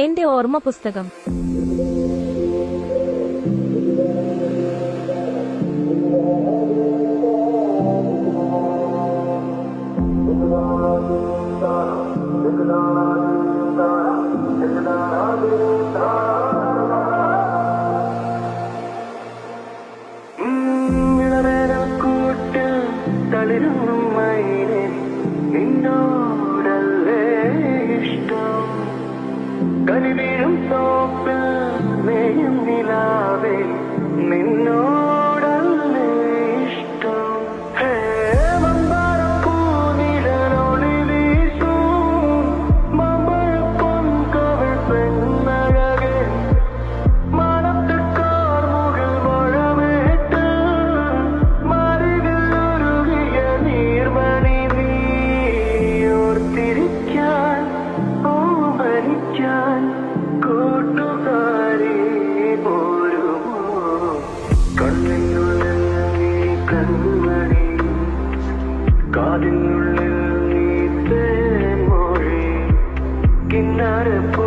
എന്റെ ഓർമ്മ പുസ്തകം. കനിവീഴും തോപ്പിൽ നെയ്യും നിലാവേ നിന്നോടല്ലേ ഇഷ്ടം. ഹേ മന്ദാരപ്പൂനിഴലൊളി വീശും മമ്പഴപ്പൊൻകവിൾ പെണ്ണഴകേ മാനത്ത് കാർമുകിൽ മഴമേറ്റ് മരുകിൽ ഉരുകിയ നീർമണി നീ ഓർത്തിരിക്കാൻ ഓമനിക്കാൻ കൂട്ടുകാരി പോരുമോ. കണ്ണിനുള്ളിൽ നീ കൺമണി, കാതിനുള്ളിൽ നീ തേൻമൊഴി, കിന്നാരപ്പൂ